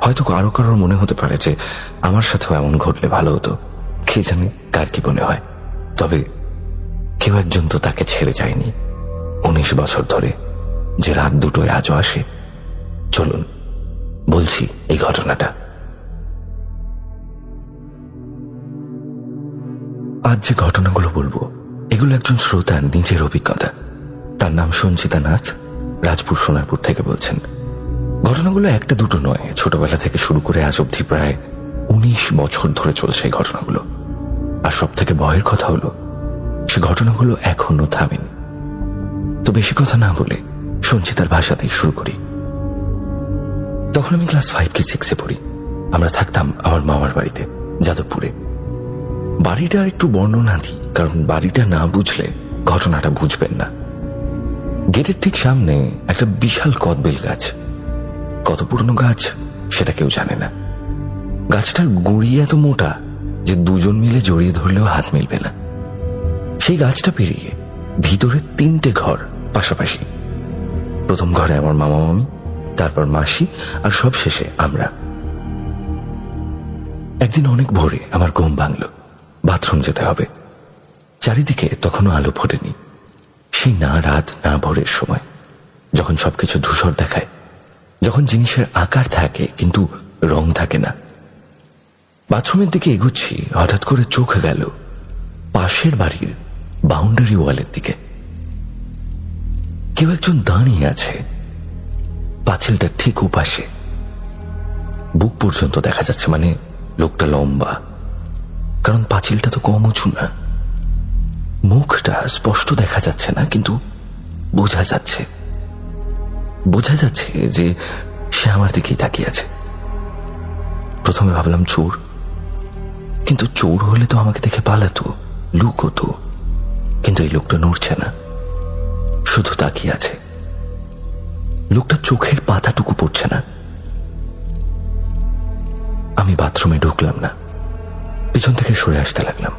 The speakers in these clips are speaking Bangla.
হয়তো কারো কারোর মনে হতে পারে যে আমার সাথেও এমন ঘটলে ভালো হতো, কে জানে কার কি মনে হয়। তবে কেউ একজন তো তাকে ছেড়ে যায়নি 19 বছর ধরে, যে রাত দুটোয় আজও আসে। চলুন বলছি এই ঘটনাটা। আজ যে ঘটনাগুলো বলবো এগুলো একজন শ্রোতার নিজের অভিজ্ঞতা। তার নাম সঞ্চিতা নাথ, রাজপুর সোনারপুর থেকে বলছেন। ঘটনাগুলো একটা দুটো নয়, ছোটবেলা থেকে শুরু করে আজ অবধি প্রায় 19 বছর ধরে চলছে এই ঘটনাগুলো। আর সব থেকে ভয়ের কথা হলো সে ঘটনাগুলো এখনো থামেনি। তো বেশি কথা না বলে সঞ্চিতার ভাষাতেই শুরু করি। তখন আমি ক্লাস 5 কি 6-এ পড়ি। আমরা থাকতাম আমার মামার বাড়িতে, যাদবপুরে। বাড়িটা একটু বর্ণনা দিই, কারণ বাড়িটা না বুঝলে ঘটনাটা বুঝবেন না। গেটের ঠিক সামনে একটা বিশাল কদবেল গাছ। কত পুরনো গাছ সেটা কেউ জানে না। গাছটার গুঁড়ি এত মোটা যে দুজন মিলে জড়িয়ে ধরলেও হাত মিলবে না। সেই গাছটা পেরিয়ে ভিতরে 3টে ঘর পাশাপাশি। প্রথম ঘরে আমার মামা মামি, তারপর মাসি, আর সব শেষে আমরা। একদিন অনেক ভোরে আমার ঘুম ভাঙল, বাথরুম যেতে হবে। চারিদিকে তখনও আলো ফোটেনি। সেই না রাত না ভোরের সময়, যখন সবকিছু ধূসর দেখায়, যখন জিনিসের আকার থাকে কিন্তু রং থাকে না। বাথরুমের দিকে এগুচ্ছি, হঠাৎ করে চোখ গেল পাশের বাড়ির বাউন্ডারি ওয়ালের দিকে। কেউ একজন দাঁড়িয়ে আছে পাঁচিলটা ঠিক ওপাশে। বুক পর্যন্ত দেখা যাচ্ছে, মানে লোকটা লম্বা, কারণ পাঁচিলটা তো কম উঁচু না। মুখটা স্পষ্ট দেখা যাচ্ছে না, কিন্তু বোঝা যাচ্ছে যে সে আমার দিকেই তাকিয়ে আছে। প্রথমে ভাবলাম চোর, কিন্তু চোর হলে তো আমাকে দেখে পালাতো, লুকোতো। কিন্তু এই লোকটা নড়ছে না, শুধু তাকিয়ে আছে। লোকটা চোখের পাতাটুকু পড়ছে না। আমি বাথরুমে ঢুকলাম না, পিছন থেকে সরে আসতে লাগলাম।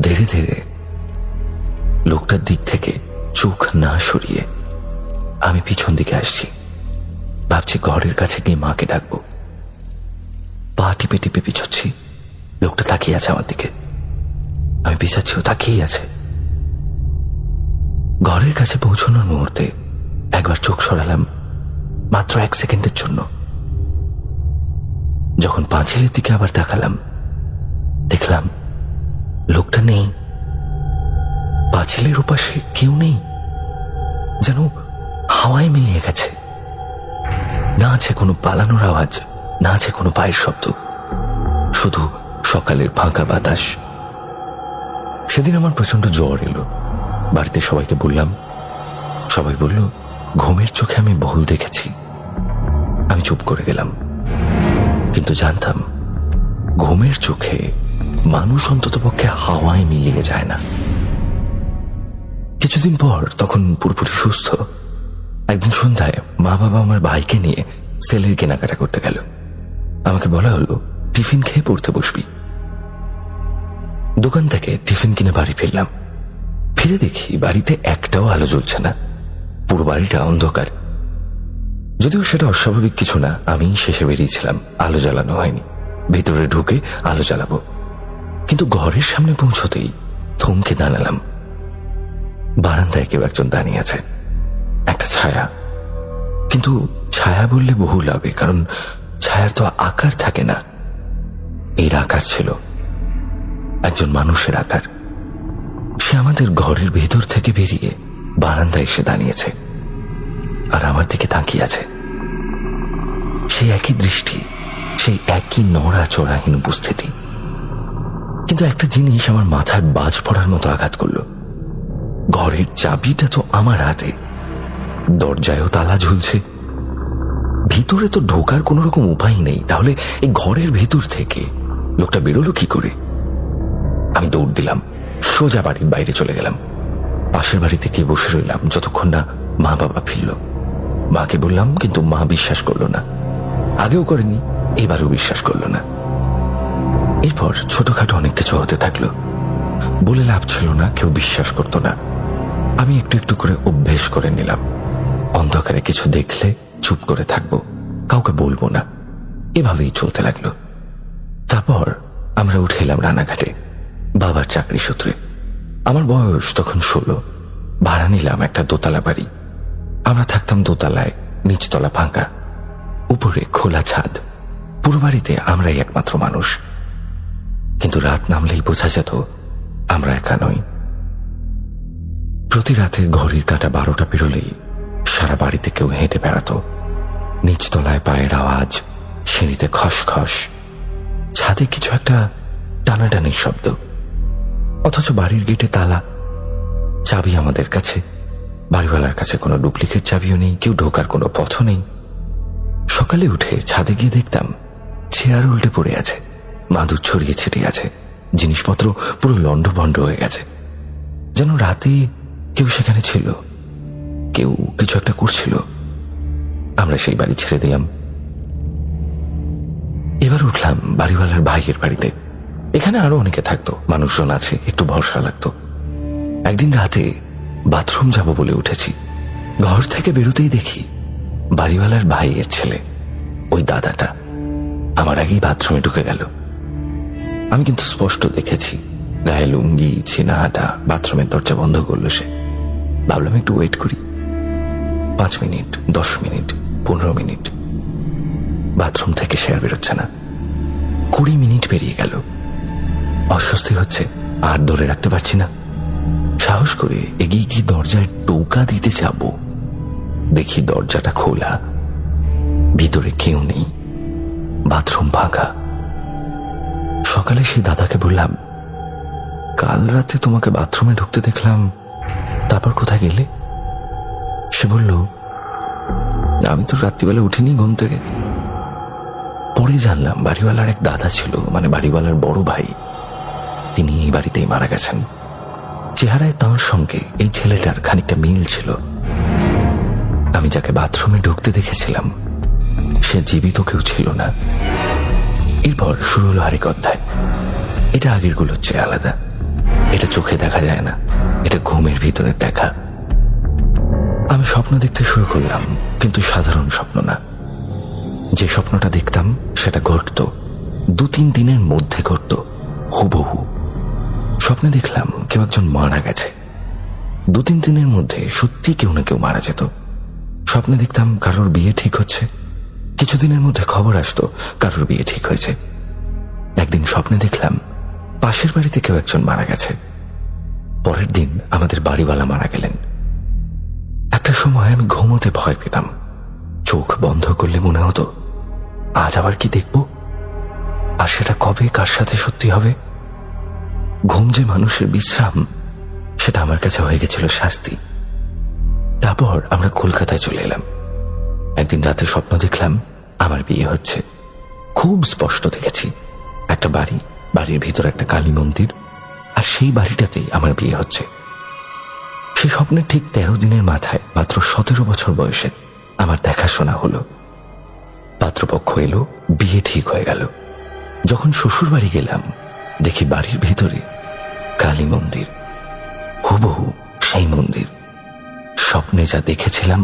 ধীরে ধীরে লোকটার দিক থেকে চোখ না সরিয়ে আমি পিছন দিকে আসছি। ভাবছি ঘরের কাছে গিয়ে মাকে ডাকবো। পা টিপে টিপে পিছোচ্ছি, লোকটা তাকিয়ে আছে আমার দিকে। আমি পিছাচ্ছি, ও তাকিয়েই আছে। ঘরের কাছে পৌঁছানোর মুহূর্তে একবার চোখ সরালাম, মাত্র 1 সেকেন্ডের জন্য। যখন পাঁচিলের দিকে আবার তাকালাম, দেখলাম লোকটা নেই। পাঁচিলের ওপাশে কেউ নেই, যেন হাওয়ায় মিলিয়ে গেছে। না আছে কোনো পালানোর আওয়াজ, না আছে কোনো পায়ের শব্দ, শুধু সকালের ফাঁকা বাতাস। সেদিন আমার প্রচন্ড জ্বর এলো। বাড়িতে সবাইকে বললাম, সবাই বলল ঘুমের চোখে আমি ভুল দেখেছি। আমি চুপ করে গেলাম, কিন্তু জানতাম ঘুমের চোখে মানুষ অন্তত পক্ষে হাওয়ায় মিলিয়ে যায় না। কিছুদিন পর, তখন পুরোপুরি সুস্থ, একদিন সন্ধ্যায় মা বাবা আমার ভাইকে নিয়ে সেলের কেনাকাটা করতে গেল। আমাকে বলা হলো টিফিন খেয়ে পড়তে বসবি। দোকান থেকে টিফিন কিনে বাড়ি ফিরলাম। ফিরে দেখি বাড়িতে একটাও আলো জ্বলছে না, পুরো বাড়িটা অন্ধকার। যদিও সেটা অস্বাভাবিক কিছু না, আমি শেষে বেরিয়েছিলাম, আলো জ্বালানো হয়নি। ভিতরে ঢুকে আলো জ্বালাবো, কিন্তু ঘরের সামনে পৌঁছতেই থমকে দাঁড়ালাম। বারান্দায় কেউ একজন দাঁড়িয়ে আছে, একটা ছায়া। কিন্তু ছায়া বললে বহু হবে, কারণ ছায়ার তো আকার থাকে না। এর আকার ছিল একজন মানুষের আকার। সে আমাদের ঘরের ভিতর থেকে বেরিয়ে বারান্দায় এসে দাঁড়িয়েছে আর আমার দিকে তাকিয়ে আছে। সেই একই দৃষ্টি, সেই একই নড়াচড়াহীন উপস্থিতি। কিন্তু একটা জিনিস আমার মাথায় বাজ পড়ার মতো আঘাত করলো। ঘরের চাবিটা তো আমার হাতে, দরজায়ও তালা ঝুলছে। ভিতরে তো ঢোকার কোনো রকম উপায় নেই, তাহলে এই ঘরের ভিতর থেকে লোকটা বেরোলো কি করে? আমি দৌড় দিলাম, সোজা বাড়ির বাইরে চলে গেলাম। পাশের বাড়িতে গিয়ে বসে রইলাম যতক্ষণ না মা বাবা ফিরল। মাকে বললাম, কিন্তু মা বিশ্বাস করলো না। আগেও করেনি, এবারও বিশ্বাস করলো না। এরপর ছোটখাটো অনেক কিছু হতে থাকলো। বলে লাভ ছিল না, কেউ বিশ্বাস করতো না। আমি একটু একটু করে অভ্যেস করে নিলাম। অন্ধকারে কিছু দেখলে চুপ করে থাকবো, কাউকে বলবো না। এভাবেই চলতে লাগলো। তারপর আমরা উঠে এলাম রানাঘাটে বাবার চাকরি সূত্রে। আমার বয়স তখন 16। ভাড়া নিলাম একটা দোতলা বাড়ি। আমরা থাকতাম দোতলায়, নিচতলা ফাঁকা, উপরে খোলা ছাদ। পুরো বাড়িতে আমরাই একমাত্র মানুষ। কিন্তু রাত নামলেই বোঝা যেত আমরা একা নই। প্রতি রাতে ঘড়ির কাঁটা 12টা পেরোলেই সারা বাড়িতে কেউ হেঁটে বেড়াতো। নিচতলায় পায়ের আওয়াজ, সিঁড়িতে খসখস, ছাদে কিছু একটা টানাটানির শব্দ। অথচ বাড়ির গেটে তালা, চাবি আমাদের কাছে। বাড়িওয়ালার কাছে কোনো ডুপ্লিকেট চাবিও নেই, কেউ ঢোকার কোনো পথও নেই। সকালে উঠে ছাদে গিয়ে দেখতাম চেয়ার উল্টে পড়ে আছে, মাদুর ছড়িয়ে ছিটিয়ে আছে, জিনিসপত্র পুরো লন্ডভন্ড হয়ে গেছে। যেন রাতে কেউ সেখানে ছিল, কেউ কিছু একটা করছিল। আমরা সেই বাড়ি ছেড়ে দিলাম। এবার উঠলাম বাড়িওয়ালার ভাইয়ের বাড়িতে। এখানে আরো অনেকে থাকতো, মানুষজন আছে, একটু ভরসা লাগতো। একদিন রাতে বাথরুম যাব বলে উঠেছি। ঘর থেকে বেরোতেই দেখি বাড়িওয়ালার ভাইয়ের ছেলে, ওই দাদাটা আমার আগেই বাথরুমে ঢুকে গেল। আমি কিন্তু স্পষ্ট দেখেছি, গায়ে লুঙ্গি, ছিনাহাটা, বাথরুমের দরজা বন্ধ করলো সে। ভাবলাম একটু ওয়েট করি। 5 মিনিট, 10 মিনিট, 15 মিনিট, বাথরুম থেকে সে আর বেরোচ্ছে না। 20 মিনিট পেরিয়ে গেল। অস্বস্তি হচ্ছে, আর ধরে রাখতে পারছি না। সাহস করে এগিয়ে গিয়ে দরজায় টোকা দিতে যাব, দেখি দরজাটা খোলা, ভিতরে কেউ নেই, বাথরুম ফাঁকা। সকালে সেই দাদাকে বললাম, কাল রাতে তোমাকে বাথরুমে ঢুকতে দেখলাম, তারপর কোথায় গেলে? সে বলল, আমি তো রাত্রিবেলা উঠিনি ঘুম থেকে। পরে জানলাম বাড়িওয়ালার এক দাদা ছিল, মানে বাড়িওয়ালার বড় ভাই। তিনি এই বাড়িতেই মারা গেছেন। চেহারায় তাঁর সঙ্গে এই ছেলেটার খানিকটা মিল ছিল। আমি যাকে বাথরুমে ঢুকতে দেখেছিলাম সে জীবিত কেউ ছিল না। এরপর শুরু হলো আরেক অধ্যায়। এটা আগেরগুলোর চেয়ে আলাদা। এটা চোখে দেখা যায় না, এটা ঘুমের ভিতরে দেখা। আমি স্বপ্ন দেখতে শুরু করলাম, কিন্তু সাধারণ স্বপ্ন না। যে স্বপ্নটা দেখতাম সেটা ঘটত, 2-3 দিনের মধ্যে ঘটত, হুবহু। স্বপ্নে দেখলাম কেউ একজন মারা গেছে। 2-3 দিনের মধ্যে সত্যি কেউ না কেউ মারা যেত। স্বপ্নে দেখতাম কারোর বিয়ে ঠিক হচ্ছে। কিছুদিনের মধ্যে খবর আসতো কারোর বিয়ে ঠিক হয়েছে। একদিন স্বপ্নে দেখলাম পাশের বাড়িতে কেউ একজন মারা গেছে। পরের দিন আমাদের বাড়িওয়ালা মারা গেলেন। একটা সময় আমি ঘুমোতে ভয় পেতাম। চোখ বন্ধ করলে মনে হতো আজ আবার কি দেখব, আর সেটা কবে, কার সাথে সত্যি হবে। ঘুম যে মানুষের বিশ্রাম, সেটা আমার কাছে হয়ে গেছিল শাস্তি। তারপর আমরা কলকাতায় চলে এলাম। একদিন রাতে স্বপ্ন দেখলাম আমার বিয়ে হচ্ছে। খুব স্পষ্ট দেখেছি একটা বাড়ি, বাড়ির ভিতর একটা কালী মন্দির, আর সেই বাড়িটাতেই আমার বিয়ে হচ্ছে। সেই স্বপ্নের ঠিক 13 দিনের মাথায়, মাত্র 17 বছর বয়সে আমার দেখাশোনা হলো। পাত্রপক্ষ এলো, বিয়ে ঠিক হয়ে গেল। যখন শ্বশুর বাড়ি গেলাম দেখি বাড়ির ভিতরে কালী মন্দির, হুবহু সেই মন্দির। স্বপ্নে যা দেখেছিলাম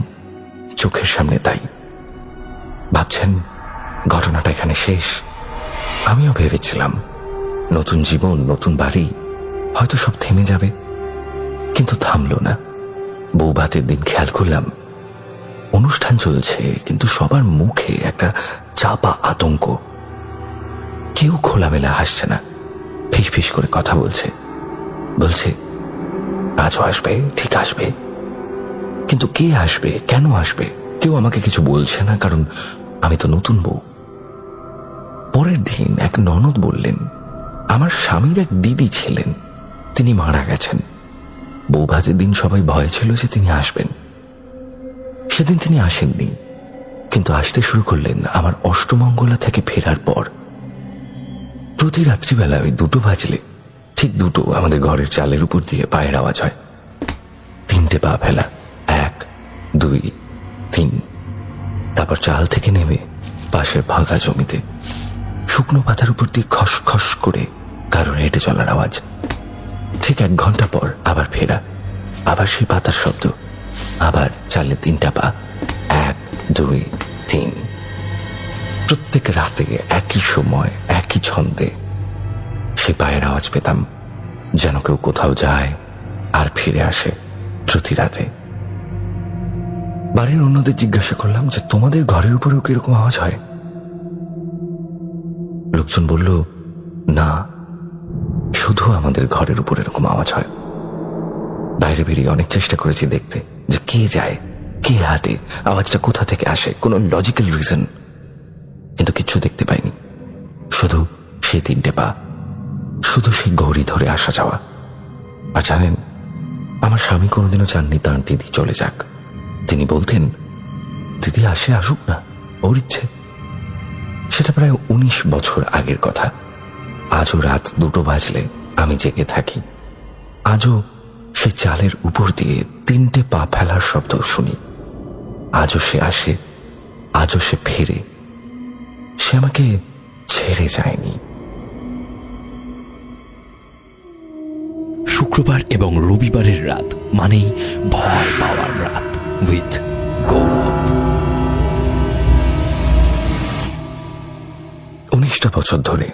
চোখের সামনে তাই। ভাবছেন ঘটনাটা এখানে শেষ? আমিও ভেবেছিলাম নতুন জীবন, নতুন বাড়ি, হয়তো সব থেমে যাবে, কিন্তু থামলো না। বউ ভাতের দিন খেয়াল করলাম অনুষ্ঠান চলছে, কিন্তু সবার মুখে একটা চাপা আতঙ্ক। কেউ খোলামেলা হাসছে না, ফিস করে কথা বলছে। আজও আসবে, ঠিক আসবে, কিন্তু কে আসবে, কেন আসবে কেউ আমাকে কিছু বলছে না, কারণ আমি তো নতুন বউ। পরের দিন এক ননদ বললেন আমার স্বামীর এক দিদি ছিলেন, তিনি মারা গেছেন। বউ ভাতের দিন সবাই ভয় ছিল যে তিনি আসবেন। সেদিন তিনি আসেননি, কিন্তু আসতে শুরু করলেন আমার অষ্টমঙ্গলা থেকে ফেরার পর। প্রতি রাত্রিবেলা ওই 2টো বাজলে, ঠিক 2টো, আমাদের ঘরের চালের উপর দিয়ে পায়ের আওয়াজ হয়। 3টে পা ফেলা, 1, 2, 3। তারপর চাল থেকে নেমে পাশের ফাঁকা জমিতে শুকনো পাতার উপর দিয়ে খসখস করে কারোর হেঁটে চলার আওয়াজ। ঠিক 1 ঘন্টা পর আবার ফেরা, আবার সেই পাতার শব্দ, আবার চালের 3টা পা, 1, 2, 3। প্রত্যেক রাতে একই সময় একই ছন্দে সে পায়ের আওয়াজ পেতাম, যেন কেউ কোথাও যায় আর ফিরে আসে প্রতি রাতে। বাড়ির অন্যদের জিজ্ঞাসা করলাম যে তোমাদের ঘরের উপরেও কি এরকম আওয়াজ হয়? লোকজন বলল, না, শুধু আমাদের ঘরের উপর এরকম আওয়াজ হয়। বাইরে বেরিয়ে অনেক চেষ্টা করেছি দেখতে যে কে যায়, কে হাঁটে, আওয়াজটা কোথা থেকে আসে, কোনো লজিক্যাল রিজন, কিন্তু কিচ্ছু দেখতে পাইনি। শুধু সেই 3টে পা, শুধু সেই গৌরী ধরে আসা যাওয়া। আর জানেন, আমার স্বামী কোনোদিনও চাননি তাঁর দিদি চলে যাক। তিনি বলতেন, দিদি আসে, আসুক না, ওর ইচ্ছে। সেটা প্রায় 19 বছর আগের কথা। আজও রাত 2টো বাজলে আমি জেগে থাকি। আজও সে চালের উপর দিয়ে 3টে পা ফেলার শব্দ শুনি। আজও সে আসে, আজও সে ফেরে। সে আমাকে ছেড়ে যায়নি। শুক্রবার এবং রবিবারের রাত মানেই ভয় পাওয়ার রাত উইথ গৌরব। 19টা বছর ধরে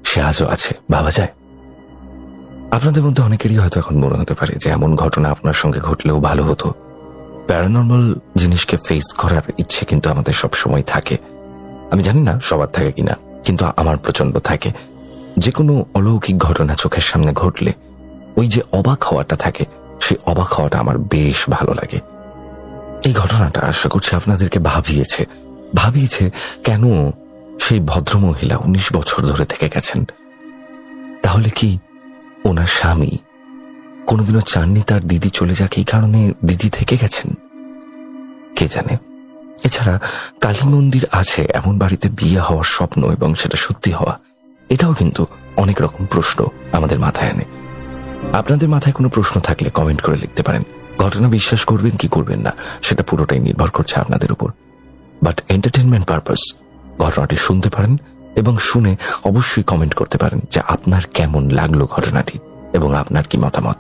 সে আজও আছে, ভাবা যায়? আপনাদের মধ্যে অনেকেরই হয়তো এখন মনে হতে পারে যে এমন ঘটনা আপনার সঙ্গে ঘটলেও ভালো হতো। প্যারানর্মাল জিনিসকে ফেস করার ইচ্ছে কিন্তু আমাদের সব সময় থাকে। আমি জানি না সবার থাকে কিনা, কিন্তু আমার প্রচন্ড থাকে। যে কোনো অলৌকিক ঘটনা চোখের সামনে ঘটলে ওই যে অবাক হওয়াটা থাকে, সেই অবাক হওয়াটা আমার বেশ ভালো লাগে। এই ঘটনাটা আশা করছি আপনাদেরকে ভাবিয়েছে কেন সেই ভদ্রমহিলা 19 বছর ধরে থেকে গেছেন। তাহলে কি ওনার স্বামী কোনোদিনও চাননি তার দিদি চলে যাক, এই কারণে দিদি থেকে গেছেন? কে জানে। এছাড়া কালী মন্দির আছে এমন বাড়িতে বিয়ে হওয়ার স্বপ্ন এবং সেটা সত্যি হওয়া, এটাও কিন্তু অনেক রকম প্রশ্ন আমাদের মাথায় আনে। আপনাদের মাথায় কোনো প্রশ্ন থাকলে কমেন্ট করে লিখতে পারেন। ঘটনা বিশ্বাস করবেন কি করবেন না সেটা পুরোটাই নির্ভর করছে আপনাদের উপর। বাট এন্টারটেনমেন্ট পারপাস ঘটনাটি শুনতে পারেন এবং শুনে অবশ্যই কমেন্ট করতে পারেন যে আপনার কেমন লাগলো ঘটনাটি এবং আপনার কি মতামত।